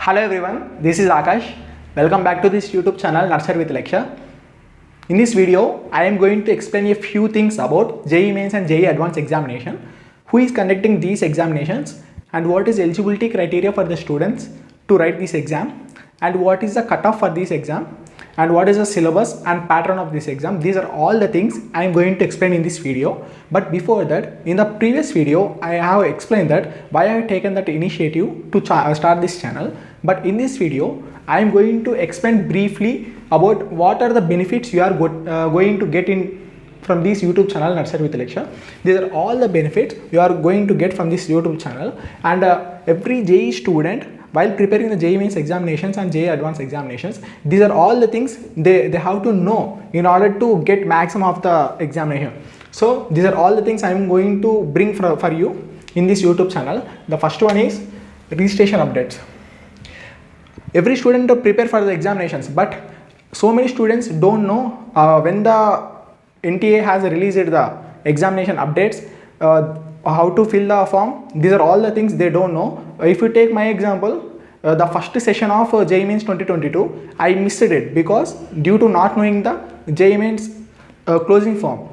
Hello everyone, this is Akash. Welcome back to this YouTube channel Nursery with Lecture. In this video, I am going to explain a few things about JEE Mains and JEE Advanced examination, who is conducting these examinations and what is eligibility criteria for the students to write this exam and what is the cutoff for this exam and what is the syllabus and pattern of this exam. These are all the things I am going to explain in this video. But before that, in the previous video, I have explained that why I have taken that initiative to start this channel. But in this video, I am going to explain briefly about what are the benefits you are going to get from this YouTube channel Nursery with Lecture. These are all the benefits you are going to get from this YouTube channel, and every JEE student, while preparing the JEE Mains examinations and JEE Advanced examinations, these are all the things they have to know in order to get maximum of the examination. So these are all the things I am going to bring for you in this YouTube channel. The first one is registration updates. Every student to prepare for the examinations, but so many students don't know when the NTA has released the examination updates, how to fill the form. These are all the things they don't know. If you take my example, the first session of JEE Mains 2022, I missed it because due to not knowing the JEE Mains closing form.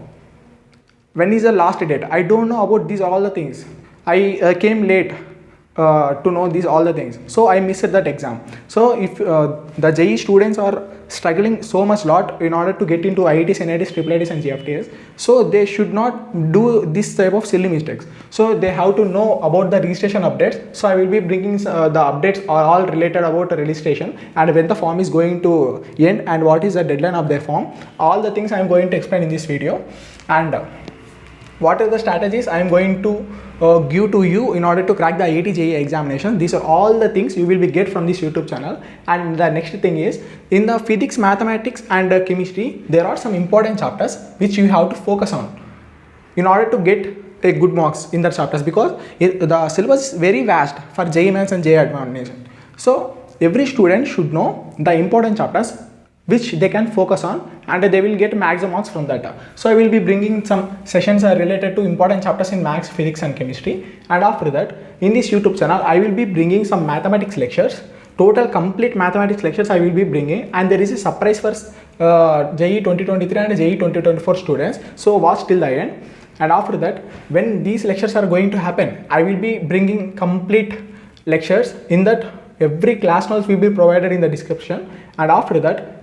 When is the last date? I don't know about these all the things. I came late to know these all the things, so I missed that exam. So if the JEE students are struggling so much lot in order to get into IITs, NITs, IIITs and GFTs, so they should not do this type of silly mistakes. So they have to know about the registration updates. So I will be bringing the updates all related about registration and when the form is going to end and what is the deadline of their form. All the things I am going to explain in this video, and what are the strategies I am going to give to you in order to crack the IIT JEE examination. These are all the things you will be get from this YouTube channel. And the next thing is, in the physics, mathematics and chemistry, there are some important chapters which you have to focus on in order to get a good marks in the chapters, because the syllabus is very vast for JEE Mains and JEE Advanced. So every student should know the important chapters which they can focus on and they will get maximum marks from that. So I will be bringing some sessions related to important chapters in maths, physics and chemistry, and after that in this YouTube channel I will be bringing some mathematics lectures. Total complete mathematics lectures I will be bringing, and there is a surprise for JEE 2023 and JEE 2024 students, so watch till the end. And after that, when these lectures are going to happen, I will be bringing complete lectures. In that, every class notes will be provided in the description, and after that,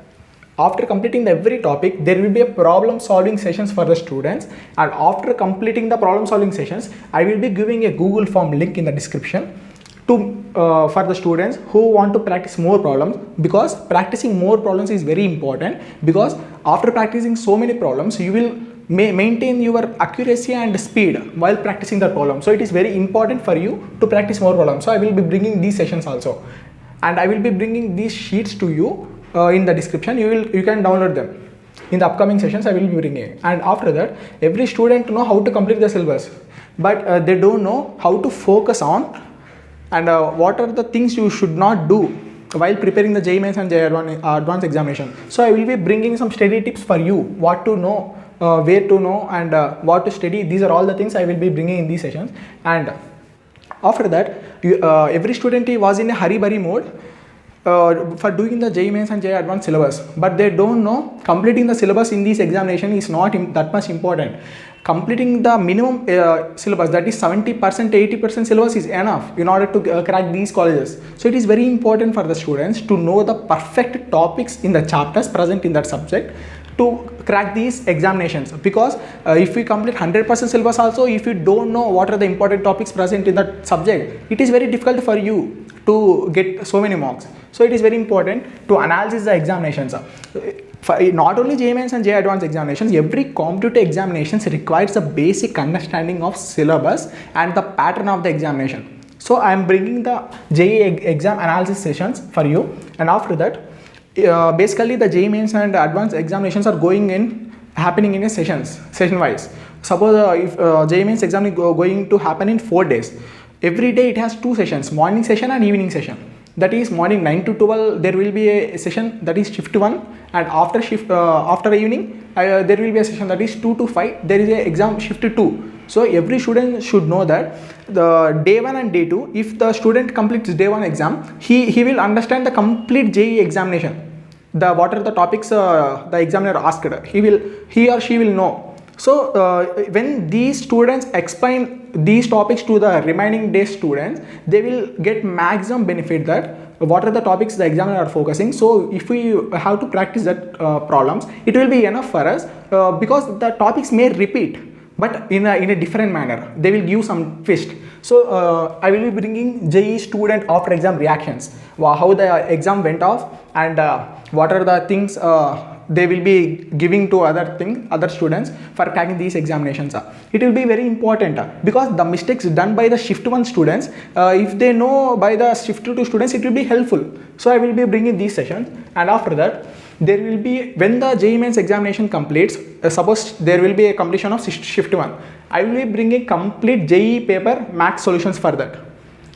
after completing every topic, there will be a problem solving sessions for the students, and after completing the problem solving sessions, I will be giving a Google form link in the description to for the students who want to practice more problems, because practicing more problems is very important, because after practicing so many problems you will maintain your accuracy and speed while practicing the problem. So it is very important for you to practice more problems. So I will be bringing these sessions also, and I will be bringing these sheets to you in the description. You can download them. In the upcoming sessions I will be bringing. And after that, every student know how to complete the syllabus, but they don't know how to focus on and what are the things you should not do while preparing the JEE Mains and JEE Advanced examination. So I will be bringing some study tips for you, what to know, where to know, and what to study. These are all the things I will be bringing in these sessions. And after that, every student was in a hurry-burry mode for doing the JEE Mains and JEE Advanced syllabus, but they don't know completing the syllabus in this examination is not that much important. Completing the minimum syllabus, that is 70%, 80% syllabus is enough in order to crack these colleges. So it is very important for the students to know the perfect topics in the chapters present in that subject to crack these examinations, because if we complete 100% syllabus also, if you don't know what are the important topics present in that subject, it is very difficult for you to get so many marks. So it is very important to analyze the examinations. For not only JEE Mains and JEE Advanced examinations, every competitive examinations requires a basic understanding of syllabus and the pattern of the examination. So I am bringing the JEE exam analysis sessions for you, and after that, basically the JEE Mains and Advanced examinations are happening in a session wise. Suppose if JEE Mains exam is going to happen in 4 days, every day it has 2 sessions, morning session and evening session. That is morning 9 to 12 there will be a session, that is shift 1, and after evening there will be a session, that is 2 to 5 there is a exam shift 2. So every student should know that the day 1 and day 2, if the student completes day 1 exam, he will understand the complete JEE examination. What are the topics the examiner asked, he or she will know. So when these students explain these topics to the remaining day students, they will get maximum benefit that what are the topics the examiner are focusing. So if we have to practice that problems, it will be enough for us because the topics may repeat, but in a different manner. They will give some twist. So I will be bringing JEE student after exam reactions, how the exam went off, and what are the things they will be giving to other students for cracking these examinations. It will be very important because the mistakes done by the shift 1 students, if they know by the shift 2 students, it will be helpful. So I will be bringing these sessions, and after that there will be, when the JEE Mains examination completes, suppose there will be a completion of shift 1, I will be bringing complete JEE paper max solutions for that.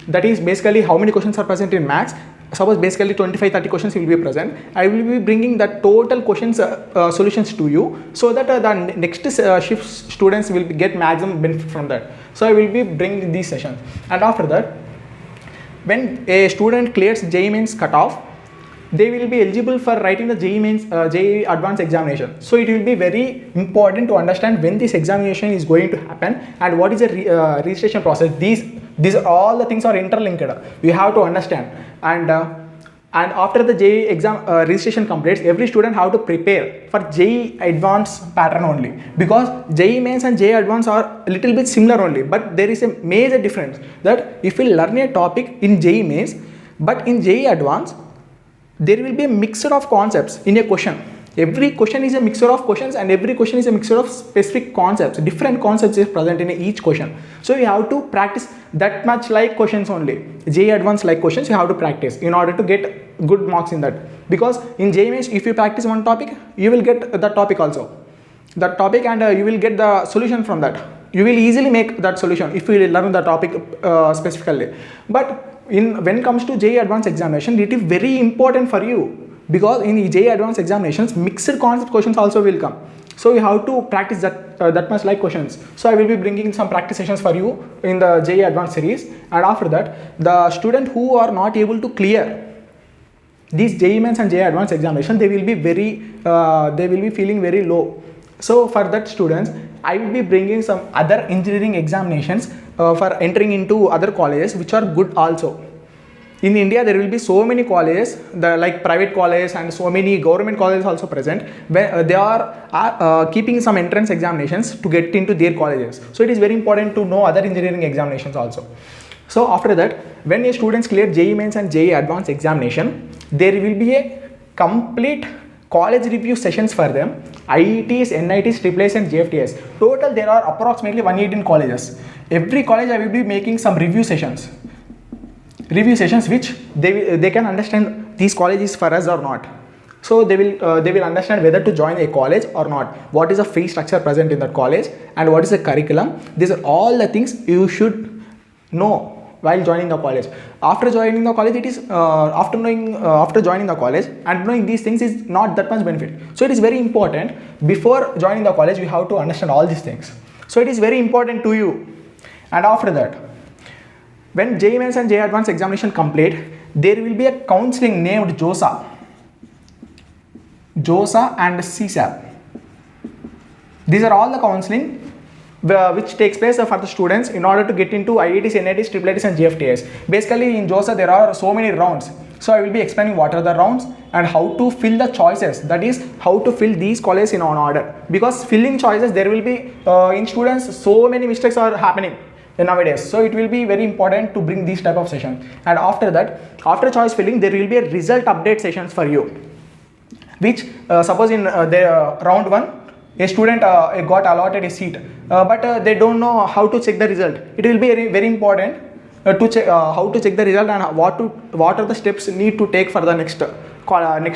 That is basically how many questions are present in max. Suppose basically 25-30 questions will be present. I will be bringing the total questions solutions to you, so that the next shift students will get maximum benefit from that. So I will be bringing these sessions, and after that, when a student clears JEE Mains cutoff, they will be eligible for writing the JEE Mains JEE advanced examination. So it will be very important to understand when this examination is going to happen and what is the registration process. These all the things are interlinked. We have to understand, and after the JEE exam registration completes, every student have to prepare for JEE advanced pattern only, because JEE Mains and JEE advanced are a little bit similar only, but there is a major difference that if we learn a topic in JEE Mains, but in JEE advanced there will be a mixture of concepts in a question. Every question is a mixture of questions, and every question is a mixture of specific concepts. Different concepts is present in each question. So you have to practice that much like questions only. JEE advanced like questions you have to practice in order to get good marks in that. Because in JEE Mains, if you practice one topic, you will get that topic also. That topic, and you will get the solution from that. You will easily make that solution if you learn the topic specifically. But when it comes to JEE advanced examination, it is very important for you, because in JEE advanced examinations, mixed concept questions also will come. So you have to practice that much like questions. So I will be bringing some practice sessions for you in the JEE advanced series, and after that, the student who are not able to clear these JEE Mains and JEE advanced examination, they will be feeling very low. So for that students, I will be bringing some other engineering examinations for entering into other colleges which are good also. In India, there will be so many colleges, like private colleges and so many government colleges also present, where they are keeping some entrance examinations to get into their colleges. So it is very important to know other engineering examinations also. So after that, when a students clear JEE Mains and JEE advanced examination, there will be a complete college review sessions for them, IETs, NITs, AAAs and JFTS. Total there are approximately 118 colleges. Every college I will be making some review sessions which they can understand these colleges for us or not. So they will understand whether to join a college or not, what is the fee structure present in that college, and what is the curriculum. These are all the things you should know while joining the college. After joining the college, it is after joining the college and knowing these things is not that much benefit. So it is very important, before joining the college we have to understand all these things. So it is very important to you. And after that, when JEE Mains and JEE advanced examination complete, there will be a counseling named JOSA and CSAP. These are all the counseling which takes place for the students in order to get into IITs, NITs, AAAs and JFTS. Basically in JOSA there are so many rounds. So I will be explaining what are the rounds and how to fill the choices, that is how to fill these colleges in order. Because filling choices, there will be in students so many mistakes are happening nowadays. So it will be very important to bring these type of sessions. And after that, after choice filling, there will be a result update sessions for you, which suppose in the round 1 a student got allotted a seat, but they don't know how to check the result. It will be very important to check how to check the result and what are the steps need to take for the next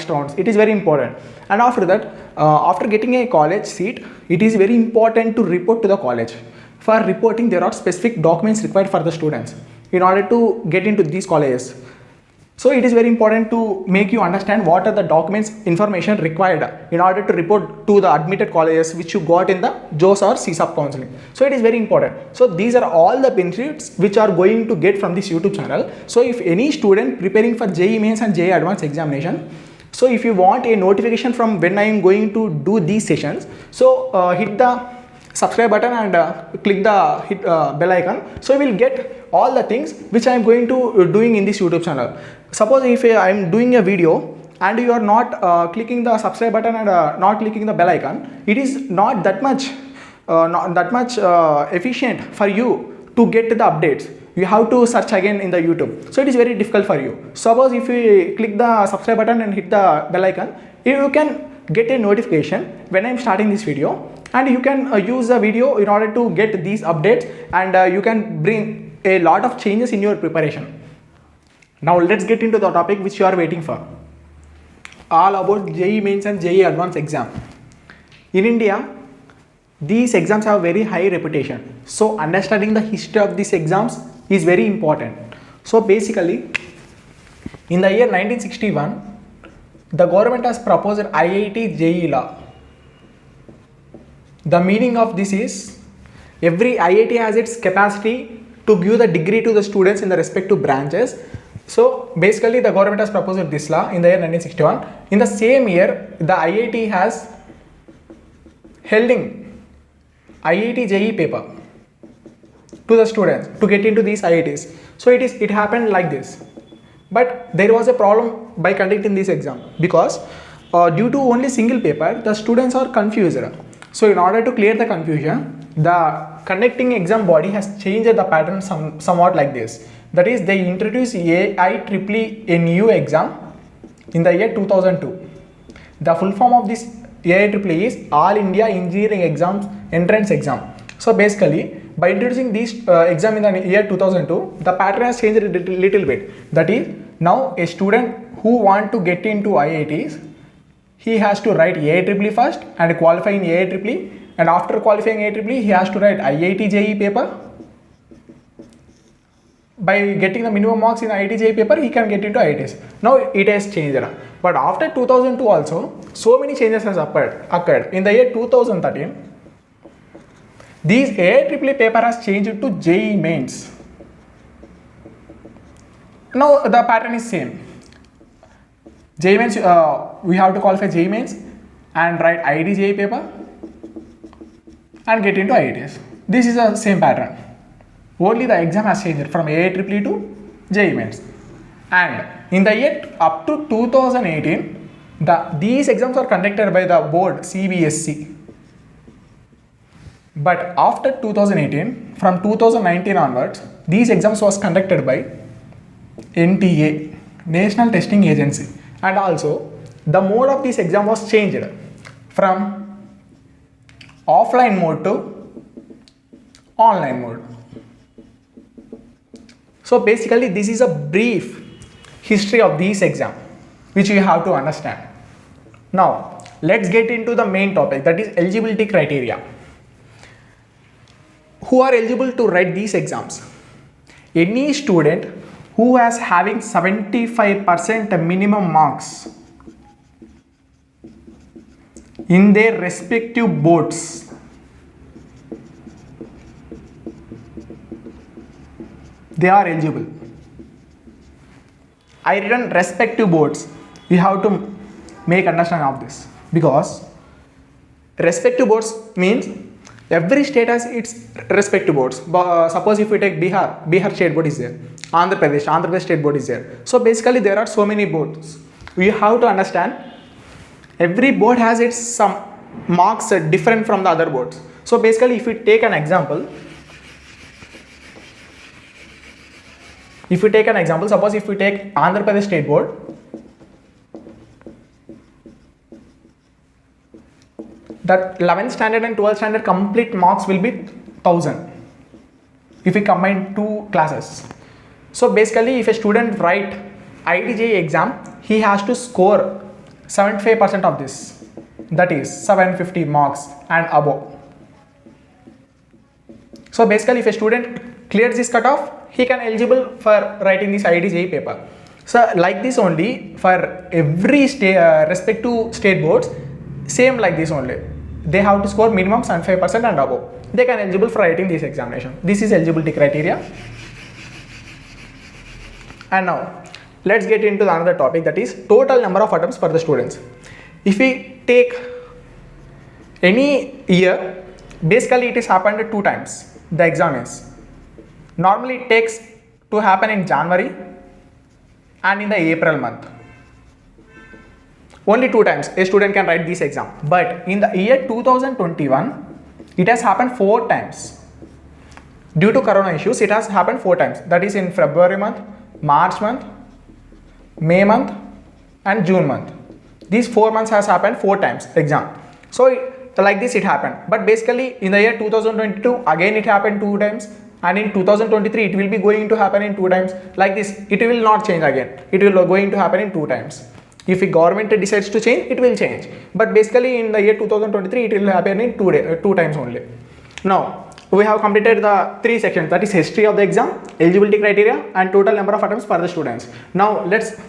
rounds. It is very important. And after that, after getting a college seat, it is very important to report to the college. For reporting, there are specific documents required for the students in order to get into these colleges. So it is very important to make you understand what are the documents information required in order to report to the admitted colleges which you got in the JOS or CSAP counseling. So it is very important. So these are all the benefits which are going to get from this YouTube channel. So if any student preparing for JEE Mains and JEE Advanced examination, so if you want a notification from when I am going to do these sessions, so hit the subscribe button and click the bell icon, so you will get all the things which I am going to doing in this YouTube channel. Suppose if I am doing a video and you are not clicking the subscribe button and not clicking the bell icon, it is not that much efficient for you to get the updates. You have to search again in the YouTube, so it is very difficult for you. Suppose if you click the subscribe button and hit the bell icon, you can get a notification when I am starting this video, and you can use the video in order to get these updates, and you can bring a lot of changes in your preparation. Now let's get into the topic which you are waiting for, all about JEE Mains and JEE Advanced exam. In India, these exams have very high reputation, so understanding the history of these exams is very important. So basically, in the year 1961, the government has proposed IIT JEE law. The meaning of this is, every IIT has its capacity to give the degree to the students in the respective branches. So basically the government has proposed this law in the year 1961. In the same year, the IIT has holding IIT JEE paper to the students to get into these IITs. So it happened like this. But there was a problem by conducting this exam, because due to only single paper, the students are confused. So in order to clear the confusion, the conducting exam body has changed the pattern somewhat like this. That is, they introduced AIEEE, a new exam in the year 2002. The full form of this AIEEE is All India Engineering Exams Entrance Exam. So basically, by introducing this exam in the year 2002, the pattern has changed a little bit. That is, now a student who want to get into IITs, he has to write AIEEE first and qualify in AIEEE, and after qualifying AIEEE, he has to write IIT JEE paper. By getting the minimum marks in IIT JEE paper, he can get into IITs. Now it has changed. But after 2002 also, so many changes has occurred. In the year 2013, these AIEEE paper has changed to JEE Mains. Now the pattern is same. JEE Mains, we have to qualify JEE Mains and write IIT JEE paper and get into IITs. This is the same pattern. Only the exam has changed from AIEEE to JEE Mains. And in the year up to 2018, these exams are conducted by the board CBSE. But after 2018, from 2019 onwards, these exams was conducted by NTA, National Testing Agency. And also, the mode of this exam was changed from offline mode to online mode. So basically, this is a brief history of this exam, which you have to understand. Now, let's get into the main topic, that is eligibility criteria. Who are eligible to write these exams? Any student who has having 75% minimum marks in their respective boards. They are eligible. I written respective boards. You have to make understanding of this, because respective boards means every state has its respective boards. Suppose if we take Bihar state board is there. Andhra Pradesh state board is there. So basically there are so many boards. We have to understand every board has its some marks different from the other boards. So basically if we take an example, suppose if we take Andhra Pradesh state board, that 11th standard and 12th standard complete marks will be 1000 if we combine two classes. So basically if a student write IIT JEE exam, he has to score 75% of this, that is 750 marks and above. So basically if a student clears this cutoff, he can eligible for writing this IIT JEE paper. So like this only for every respective state boards, same like this only. They have to score minimum 75% and above. They can eligible for writing this examination. This is eligibility criteria. And now let's get into another topic, that is total number of attempts for the students. If we take any year, basically it is happened 2 times. The exam is normally it takes to happen in January and in the April month. Only 2 times a student can write this exam. But in the year 2021, it has happened 4 times. Due to corona issues, it has happened 4 times. That is in February month, March month, May month and June month. These 4 months has happened 4 times exam. So like this it happened. But basically in the year 2022, again it happened 2 times. And in 2023 it will be going to happen in 2 times. Like this, it will not change again. It will going to happen in 2 times. If the government decides to change, it will change. But basically in the year 2023 it will happen in 2 times only. Now we have completed the 3 sections, that is history of the exam, eligibility criteria and total number of attempts for the students. Now let's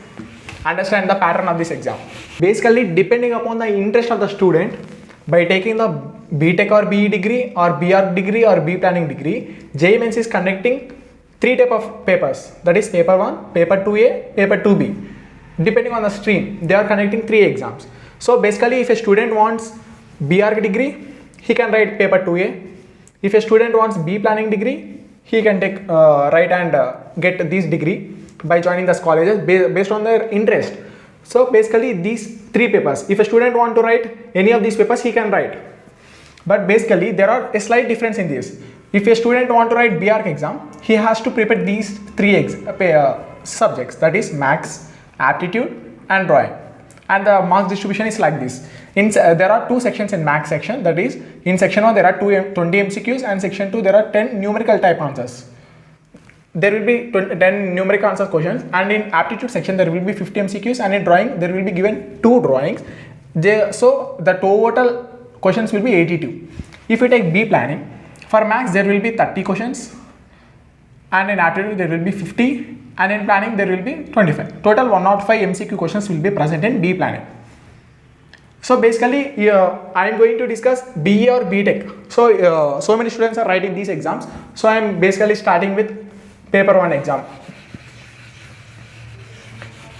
understand the pattern of this exam. Basically depending upon the interest of the student, by taking the BTech or BE degree or BR degree or B planning degree, JEE Mains is conducting 3 type of papers, that is paper 1, paper 2A, paper 2B. Depending on the stream, they are conducting 3 exams. So basically if a student wants BR degree, he can write paper 2A. If a student wants B planning degree, he can take write and get this degree by joining these colleges based on their interest. So basically these 3 papers, if a student want to write any of these papers, he can write. But basically there are a slight difference in this. If a student want to write BR exam, he has to prepare these 3 subjects, that is maths, aptitude and drawing. And the marks distribution is like this. There are 2 sections in maths section, that is in section 1 there are 20 MCQs and section 2 there are 10 numerical type answers. There will be 10 numerical answer questions, and in aptitude section there will be 50 MCQs, and in drawing there will be given 2 drawings. So the total questions will be 82. If you take B planning, for maths there will be 30 questions, and in aptitude there will be 50, and in planning there will be 25. Total 105 MCQ questions will be present in B planning. So basically I am going to discuss BE or BTech. So many students are writing these exams. So I am basically starting with paper 1 exam.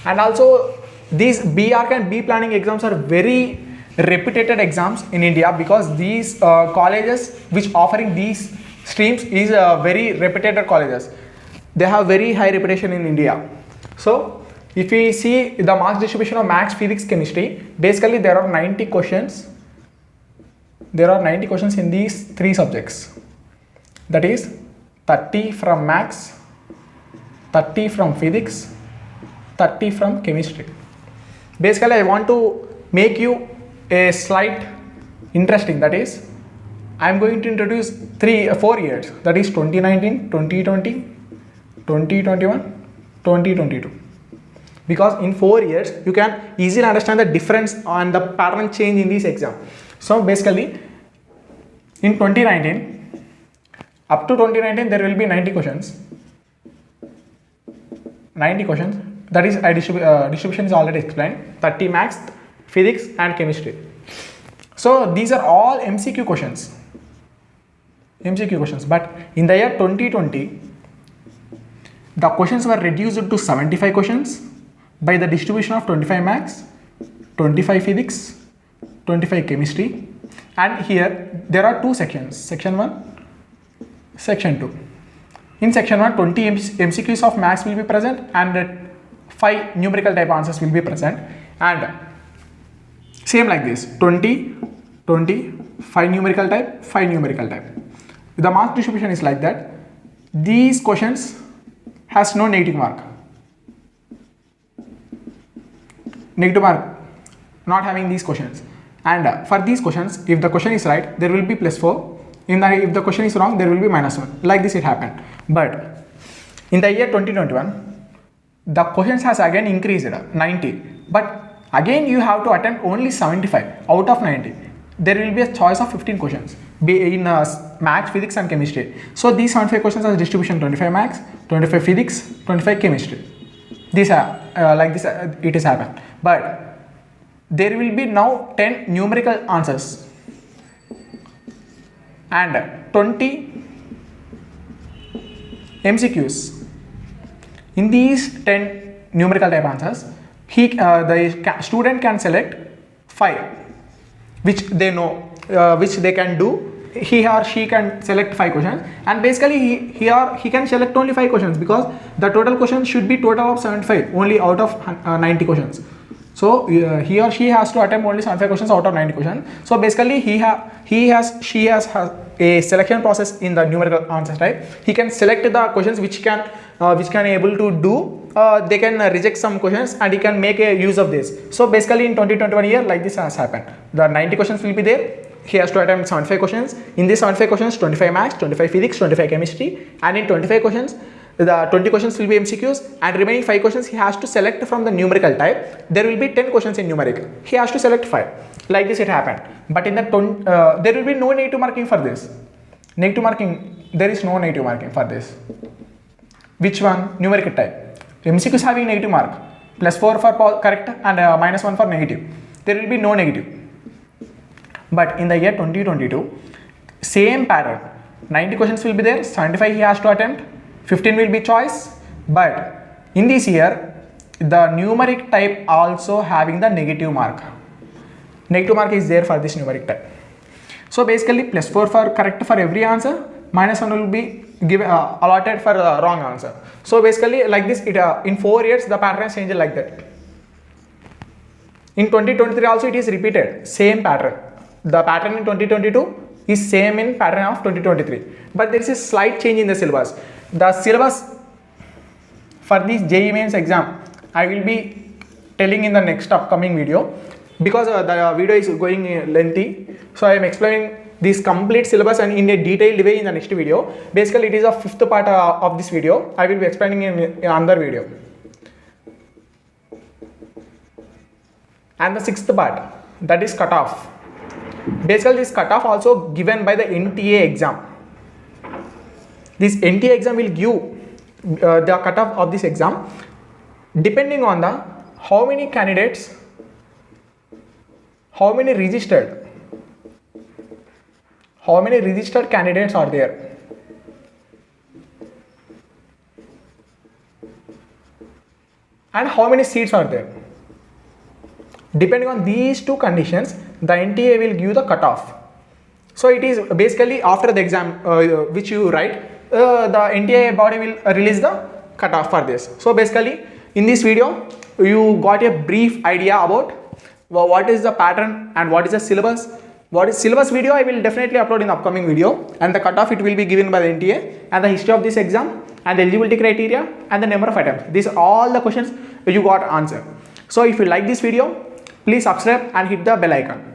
And also these BR and B planning exams are very reputed exams in India, because these colleges which offering these streams is very reputed colleges. They have very high reputation in India. So if we see the marks distribution of maths, physics, chemistry, basically there are 90 questions. There are 90 questions in these 3 subjects. That is 30 from maths, 30 from physics, 30 from chemistry. Basically I want to make you a slight interesting, that is I am going to introduce 4 years, that is 2019, 2020, 2021, 2022. Because in 4 years you can easily understand the difference and the pattern change in this exam. So basically in 2019, up to 2019 there will be 90 questions. 90 questions, that is distribution is already explained. 30 maths, physics and chemistry. So these are all MCQ questions. But in the year 2020, the questions were reduced to 75 questions by the distribution of 25 maths, 25 physics, 25 chemistry, and here there are 2 sections, section 1, section 2. In section 1, 20 MCQs of maths will be present and 5 numerical type answers will be present, and same like this, 20, 20, 5 numerical type, 5 numerical type. The mark distribution is like that. These questions has no negative mark. Negative mark, not having these questions. And for these questions, if the question is right, there will be +4. If the question is wrong, there will be -1. Like this it happened. But in the year 2021, the questions has again increased 90. But again you have to attempt only 75 out of 90. There will be a choice of 15 questions in maths, physics and chemistry. So these 75 questions are distribution: 25 maths, 25 physics, 25 chemistry. this like this it is happened, but there will be now 10 numerical answers and 20 MCQs. In these 10 numerical type answers, the student can select 5 which they know, which they can do. He or she can select 5 questions, and basically he or he can select only 5 questions because the total questions should be total of 75 only out of 90 questions. So he or she has to attempt only 75 questions out of 90 questions. So basically she has a selection process in the numerical answers type. He can select the questions which can able to do. They can reject some questions and he can make a use of this. So basically in 2021 year, like this has happened. The 90 questions will be there. He has to attempt 75 questions. In these 75 questions, 25 maths, 25 physics, 25 chemistry, and in 25 questions, the 20 questions will be MCQs, and remaining 5 questions he has to select from the numerical type. There will be 10 questions in numeric. He has to select 5. Like this it happened. But in the there will be no negative marking for this. Negative marking, there is no negative marking for this. Which one? Numeric type. MCQs having negative mark. +4 for correct and -1 for negative. There will be no negative. But in the year 2022, same pattern. 90 questions will be there, 75 he has to attempt, 15 will be choice. But in this year, the numeric type also having the negative mark. Negative mark is there for this numeric type. So basically +4 for correct for every answer, -1 will be given allotted for the wrong answer. So basically like this, it in 4 years the pattern is changed like that. In 2023 also it is repeated, same pattern. The pattern in 2022 is same in pattern of 2023, but there is a slight change in the syllabus. The syllabus for this JEE Mains exam I will be telling in the next upcoming video, because the video is going lengthy, so I am explaining this complete syllabus and in a detailed way in the next video. Basically it is a 5th part of this video. I will be explaining in another video. And the 6th part, that is cutoff. Basically this cutoff also given by the NTA exam. This NTA exam will give the cutoff of this exam depending on the how many candidates, how many registered candidates are there. And how many seats are there. Depending on these two conditions, the NTA will give the cutoff. So it is basically after the exam which you write, the NTA body will release the cutoff for this. So basically in this video you got a brief idea about what is the pattern and what is the syllabus. What is syllabus video I will definitely upload in the upcoming video, and the cutoff it will be given by the NTA, and the history of this exam and the eligibility criteria and the number of attempts. These are all the questions you got answer. So if you like this video, please subscribe and hit the bell icon.